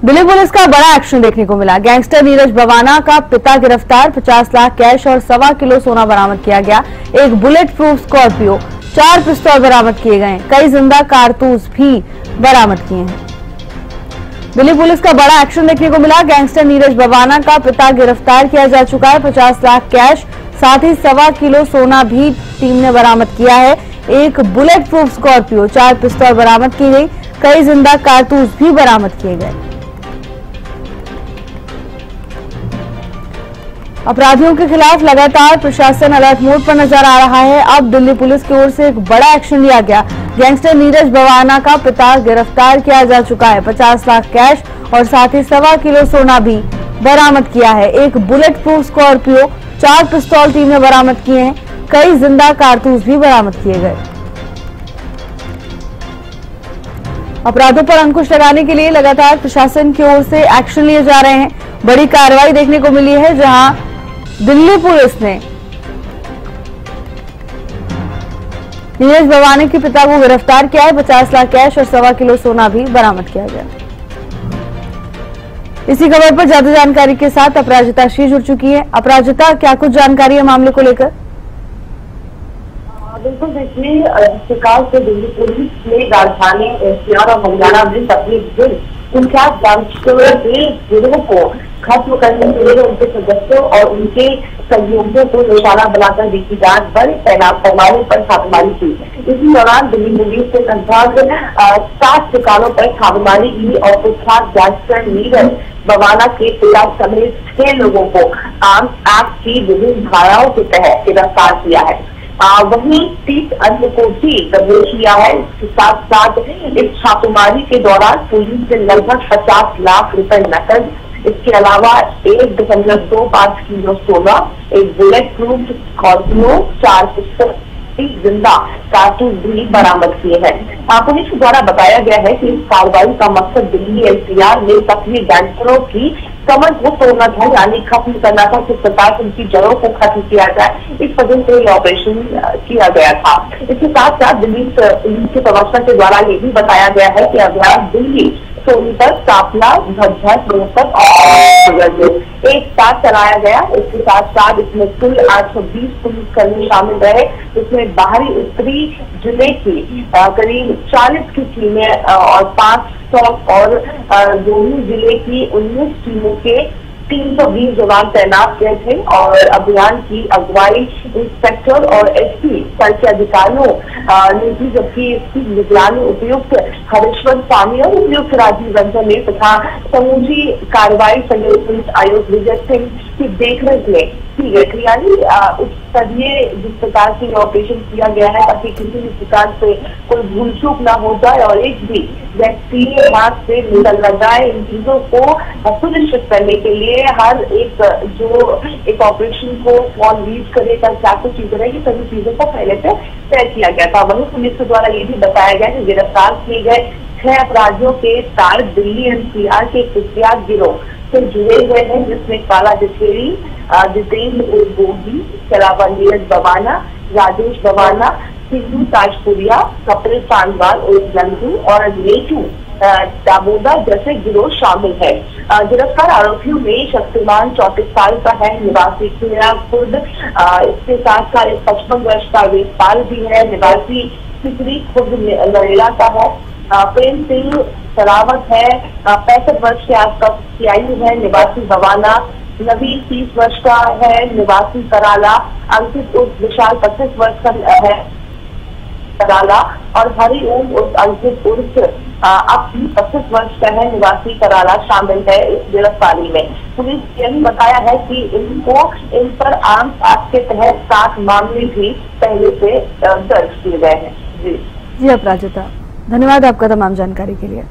Delhi police का बड़ा action देखने को मिला। गैंगस्टर नीरज बवाना का पिता गिरफ्तार, 50 लाख कैश और 1.25 किलो सोना बरामद किया गया। एक बुलेट प्रूफ स्कॉर्पियो, 4 पिस्तौल बरामद किए गए। कई जिंदा कारतूस भी बरामद किए हैं। दिल्ली पुलिस का बड़ा एक्शन देखने को मिला। गैंगस्टर नीरज बवाना का पिता गिरफ्तार किया जा चुका है। 50 लाख कैश साथ ही 1.25 किलो सोना भी टीम ने बरामद किया है। एक बुलेट प्रूफ स्कॉर्पियो, 4 पिस्तौल बरामद की गई। कई जिंदा कारतूस भी बरामद किए गए। अपराधियों के खिलाफ लगातार प्रशासन अलर्ट मोड पर नजर आ रहा है। अब दिल्ली पुलिस की ओर से एक बड़ा एक्शन लिया गया। गैंगस्टर नीरज बवाना का पिता गिरफ्तार किया जा चुका है। 50 लाख कैश और साथ ही 1.25 किलो सोना भी बरामद किया है। एक बुलेट प्रूफ स्कॉर्पियो, 4 पिस्तौल टीम ने बरामद किए हैं। कई जिंदा कारतूस भी बरामद किए गए। अपराधों पर अंकुश लगाने के लिए लगातार प्रशासन की ओर से एक्शन लिए जा रहे हैं। बड़ी कार्रवाई देखने को मिली है, जहां दिल्ली पुलिस ने नीरज बवाना के पिता को गिरफ्तार किया है। 50 लाख कैश और 1.25 किलो सोना भी बरामद किया गया। इसी खबर पर ज्यादा जानकारी के साथ अपराजिता श्री जुड़ चुकी है। अपराजिता, क्या कुछ जानकारी है मामले को लेकर? बिल्कुल, देखिए, जिस प्रकार से दिल्ली पुलिस ने राजधानी एनसीआर और हरियाणा में सक्रिय कुख्यात गैंगस्टरों के गिरोह को खत्म करने के लिए उनके सदस्यों और उनके सहयोगियों को निशाना बनाकर देखी जांच बल तैनात करवाने पर छापेमारी की। इसी दौरान दिल्ली पुलिस ने लगभग 7 ठिकानों पर छापेमारी की और कुख्यात गैंगस्टर नीरज बवाना के पिता समेत 6 लोगों को आर्म्स एक्ट की विभिन्न धाराओं के तहत गिरफ्तार किया है। वहीं 30 अन्य को भी दबोच लिया है। इसके साथ साथ इस छापेमारी के दौरान पुलिस ने लगभग 50 लाख रुपए नकद, इसके अलावा 1.25 किलो सोना, एक बुलेट प्रूफ स्कॉर्पियो, 4 पिस्तौल, जिंदा कारतूस भी बरामद किए हैं। पुलिस द्वारा बताया गया है कि इस कार्रवाई का मकसद दिल्ली एनसीआर में सक्रिय गैंगस्टरों की कमर को तोड़ना था, यानी खत्म करना था। किस प्रकार से उनकी जड़ों को खत्म किया जाए, इस वजह से ये ऑपरेशन किया गया था। इसके साथ साथ दिल्ली पुलिस के प्रवक्ता के द्वारा ये भी बताया गया है कि अभियान दिल्ली, सोनीपत, कापला, झज्जर, रोहतक और एक साथ चलाया गया। इसके साथ साथ इसमें कुल 820 पुलिसकर्मी शामिल रहे। इसमें बाहरी उत्तरी जिले की करीब 40 की टीमें और 500 और दोनों जिले की 19 टीमों के 320 जवान तैनात किए थे और अभियान की अगुवाई इंस्पेक्टर और एसपी स्तर के अधिकारियों ने की, जबकि इसकी निगरानी उपायुक्त हरेश्वर स्वामी और उपायुक्त राजीव रंजन ने तथा समूची कार्रवाई संयुक्त पुलिस आयुक्त विजय सिंह की देखरेख में की गई थी। यानी उस स्तरीय जिस प्रकार से ऑपरेशन किया गया है ताकि किसी भी प्रकार से कोई भूल चूक न हो जाए और एक भी व्यक्ति हाथ से निकल न जाए। इन चीजों को सुनिश्चित करने के लिए हर एक जो एक ऑपरेशन को स्मॉल लीड करेगा, क्या कुछ चीजें रहेगी, सभी चीजों को पहले से तय किया गया था। वहीं पुलिस द्वारा ये भी बताया गया कि गिरफ्तार किए गए 6 अपराधियों के तार दिल्ली एनसीआर के कुख्यात गिरोह से जुड़े हुए हैं, जिसमें काला दिखेरी, जितेंद्र गोगी, इसके अलावा नीरज बवाना, राजेश बवाना, सिद्धू ताजपुरिया, कपिल सांगवाल उर्फ जंतु और नेटू दामोदर जैसे गिरोह शामिल है। गिरफ्तार आरोपियों में शक्तिमान 34 साल का है, निवासी खेड़ा खुर्द। इसके साथ साथ 55 वर्ष का वेशपाल भी है, निवासी सिकरी खुर्द नरेला का है। प्रेम सिंह सरावत है, 65 वर्ष के आसपास की आयु है, निवासी बवाना। नवीन 30 वर्ष का है, निवासी कराला। अंकित उर्फ विशाल 25 वर्ष का है, कराला। और हरि ओम उर्फ अंकित उर्फ अब 25 वर्ष का है, निवासी कराला शामिल है इस गिरफ्तारी में। पुलिस ने यही बताया है कि इन पर आर्म्स एक्ट के तहत 7 मामले भी पहले से दर्ज किए गए हैं। जी अपराजिता, धन्यवाद आपका तमाम जानकारी के लिए।